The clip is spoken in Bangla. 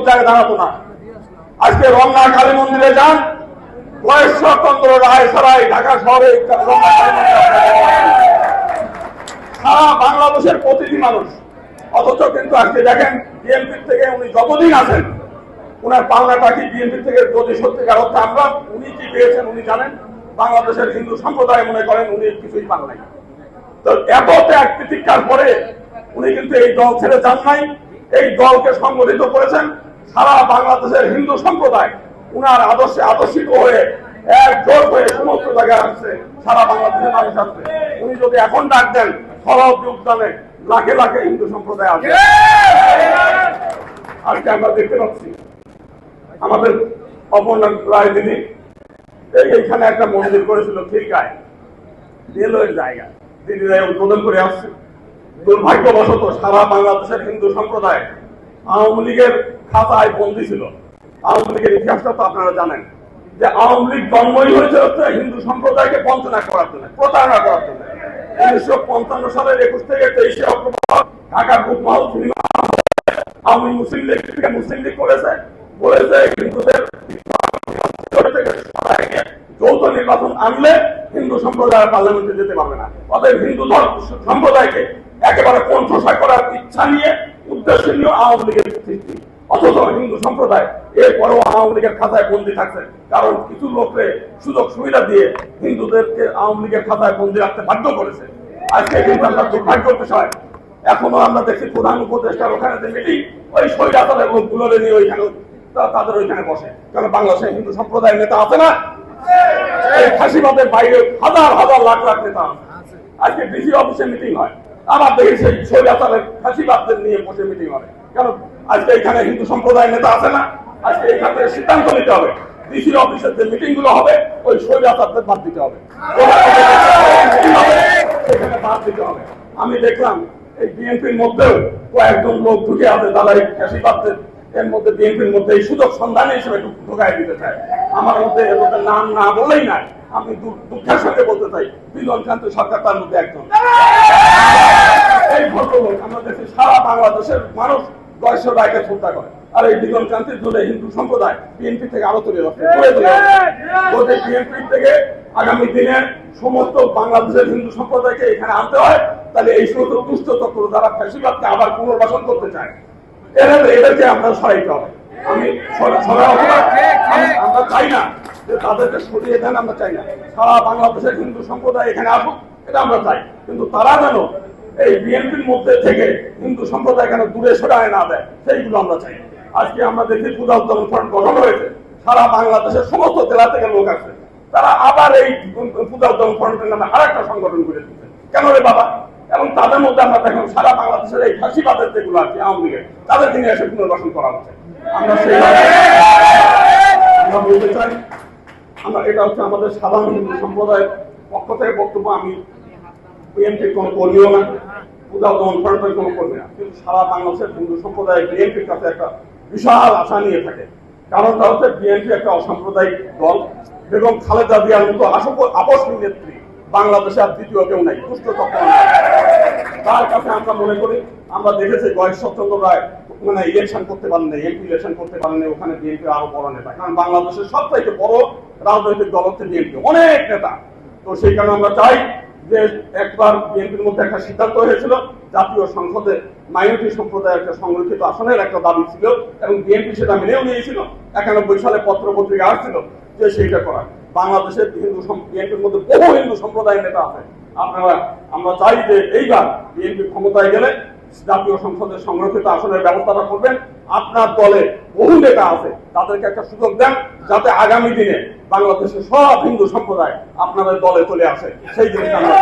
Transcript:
জায়গায় দাঁড়াতো না। আজকে রমনা কালী মন্দিরে যান, বয়সচন্দ্র রায় ছাড়াই ঢাকা শহরে সারা বাংলাদেশের প্রতিটি মানুষ। অথচ কিন্তু আজকে দেখেন বিএনপির থেকে উনি যতদিন আছেন উনার পাওনাটা কি বিএনপি থেকে যদি সত্যিকার অর্থে আমরা উনি কি পেয়েছেন উনি জানেন। বাংলাদেশের হিন্দু সম্প্রদায় মনে করেন উনি কিছুই পান নাই। তো এত ত্যাগ প্রতিজ্ঞার পরে উনি কিন্তু এই দল ছেড়ে যান নাই, এই দলকে সংগঠিত করেছেন। সারা বাংলাদেশের হিন্দু সম্প্রদায় উনার আদর্শে আদর্শিত হয়ে একজোট হয়ে সমস্ত জায়গায় আসছে, সারা বাংলাদেশের মানুষ আসছে। উনি যদি এখন ডাক দেন সরব যোগদানে লাখে লাখে হিন্দু সম্প্রদায় আসবে। আজকে আমরা দেখতে পাচ্ছি আমাদের অপর্ণা রায় দিদি এইখানে একটা মন্দির করেছিল খিলগাঁয়, রেলওয়ের জায়গা, দিদিরা উদ্বোধন করে আসছে। দুর্ভাগ্যবশত সারা বাংলাদেশের হিন্দু সম্প্রদায় আওয়ামী লীগের খাতায় বন্দী ছিল। আওয়ামী লীগের ইতিহাসটা তো আপনারা জানেন যে আওয়ামী লীগ জন্মই হয়েছে হচ্ছে হিন্দু সম্প্রদায়কে বঞ্চনা করার জন্য, প্রতারণা করার জন্য। 1955 সালের 21 থেকে 23 অক্টোবর ঢাকার বুকমাল সিনেমা আওয়ামী মুসলিম লীগ থেকে মুসলিম লীগ করেছে, বলেছে হিন্দুদের যৌথ নির্বাচন আনলে হিন্দু সম্প্রদায় পার্লামেন্টে যেতে পারবে না। অতএব হিন্দু সম্প্রদায়কে একেবারে কণ্ঠসা করার ইচ্ছা নিয়ে উদ্দেশ্য নিয়ে আওয়ামী লীগের সৃষ্টি। অথচ হিন্দু সম্প্রদায় এরপরেও আওয়ামী লীগের খাতায় বন্দী থাকছে, কারণ কিছু লোককে সুযোগ সুবিধা দিয়ে হিন্দুদেরকে আওয়ামী লীগের খাতায় বন্দী রাখতে বাধ্য করেছে। আজকে কিন্তু আমরা দুর্ভাগ্যের বিষয়, এখনো আমরা দেখি প্রধান উপদেষ্টার ওখানে যে মিটিং, ওই স্বৈরাচারের লোকগুলো নিয়ে ওইখানে তাদের ওইখানে বসে। কারণ বাংলাদেশের হিন্দু সম্প্রদায়ের নেতা আছে না, এই ফাঁসিবাদের বাইরে হাজার হাজার লাখ লাখ নেতা আছে। আজকে ডিসি অফিসে মিটিং হয়, আবার দেখি সেই স্বৈরাচারের ফাঁসিবাদদের নিয়ে বসে মিটিং হয়। কেন আজকে এখানে হিন্দু সম্প্রদায়ের নেতা আছে না? আজকে এখানে সিদ্ধান্ত নিতে হবে, ডিসি অফিসের যে মিটিং গুলো হবে ওই স্বৈরাচারদের বাদ দিতে হবে, সেখানে বাদ দিতে হবে। আমি দেখলাম এই বিএনপির মধ্যেও কয়েকজন লোক ঢুকে আছে, তারা এই ফাঁসিবাদদের এর মধ্যে বিএনপির মধ্যে এই সুযোগ সন্ধানে হিসেবে ঢোকায় দিতে চায়। আমার মধ্যে এর মধ্যে নাম না বলেই না, আমি দুঃখের সঙ্গে বলতে চাই দিগনকান্ত সরকার তার মধ্যে একজন। এই ভদ্রলোক আমরা দেখি সারা বাংলাদেশের মানুষ 900 টাকা শ্রদ্ধা করে, আর এই দিগনকান্তির জন্য হিন্দু সম্প্রদায় বিএনপি থেকে আরো তুলে যাচ্ছে। যদি বিএনপি থেকে আগামী দিনে সমস্ত বাংলাদেশের হিন্দু সম্প্রদায়কে এখানে আনতে হয়, তাহলে এই সমস্ত দুষ্ট চক্র যারা ফ্যাসিবাদকে আবার পুনর্বাসন করতে চায় এদেরকে আমরা সরাইতে হবে। আমি আমরা চাই না যে তাদেরকে সরিয়ে দেন, আমরা চাই না সারা বাংলাদেশের হিন্দু সম্প্রদায় এখানে আসুক, এটা আমরা চাই। কিন্তু তারা যেন এই বিএনপির মধ্যে থেকে হিন্দু সম্প্রদায় কেন দূরে সরায় না দেয়, সেইগুলো আমরা চাই। আজকে আমরা দেখি পূজা উদ্যাপন ফ্রন্ট গঠন হয়েছে, সারা বাংলাদেশের সমস্ত জেলা থেকে লোক আছে, তারা আবার এই পূজা উদ্যাপন ফ্রন্টের নামে আর একটা সংগঠন করে দিচ্ছে। কেন রে বাবা? এবং তাদের মধ্যে আমরা দেখলাম সারা বাংলাদেশের এই ফাঁসিবাদের যেগুলো আছে আওয়ামী লীগের, তাদেরকে নিয়ে এসে পুনর্বাসন করা হচ্ছে। আমরা সেইভাবে আমরা বলতে চাই, আমরা এটা হচ্ছে আমাদের সাধারণ হিন্দু সম্প্রদায়ের পক্ষ থেকে বক্তব্য। আমি বিএনপির কোনো কর্মীও না, পূজা উদ্যাপন ফ্রন্টের কোনো কর্মী না, কিন্তু সারা বাংলাদেশের হিন্দু সম্প্রদায় বিএনপির কাছে একটা বিশাল আশা নিয়ে থাকে। কারণটা হচ্ছে বিএনপি একটা অসাম্প্রদায়িক দল, বেগম খালেদা জিয়ার মতো আপসহীন নেত্রী বাংলাদেশে আর দ্বিতীয় কেউ নাই, দুষ্ট চক্র। তার কাছে আমরা মনে করি, আমরা দেখেছি বয়সচন্দ্র রায় মানে ইলেকশন করতে পারেন না, এমপি ইলেকশন করতে পারেন না, ওখানে বিএনপি আরো বড় নেতা। কারণ বাংলাদেশের সবথেকে বড় রাজনৈতিক দল হচ্ছে বিএনপি, অনেক নেতা। তো সেই কারণে আমরা চাই যে একবার বিএনপির মধ্যে একটা সিদ্ধান্ত হয়েছিল, জাতীয় সংসদে মাইনরিটি সম্প্রদায়ের একটা সংরক্ষিত আসনের একটা দাবি ছিল, এবং বিএনপি সেটা মেনেও নিয়েছিল। 91 সালে পত্র পত্রিকা আসছিল যে সেইটা করা। বাংলাদেশের হিন্দু বিএনপির মধ্যে বহু হিন্দু সম্প্রদায়ের নেতা আছে। আমরা চাই যে এইবার বিএনপি ক্ষমতায় গেলে জাতীয় সংসদের সংরক্ষিত আসনের ব্যবস্থাটা করবেন। আপনার দলে বহু নেতা আছে, তাদেরকে একটা সুযোগ দেন, যাতে আগামী দিনে বাংলাদেশের সব হিন্দু সম্প্রদায় আপনাদের দলে চলে আসে। সেই জিনিসটা আমরা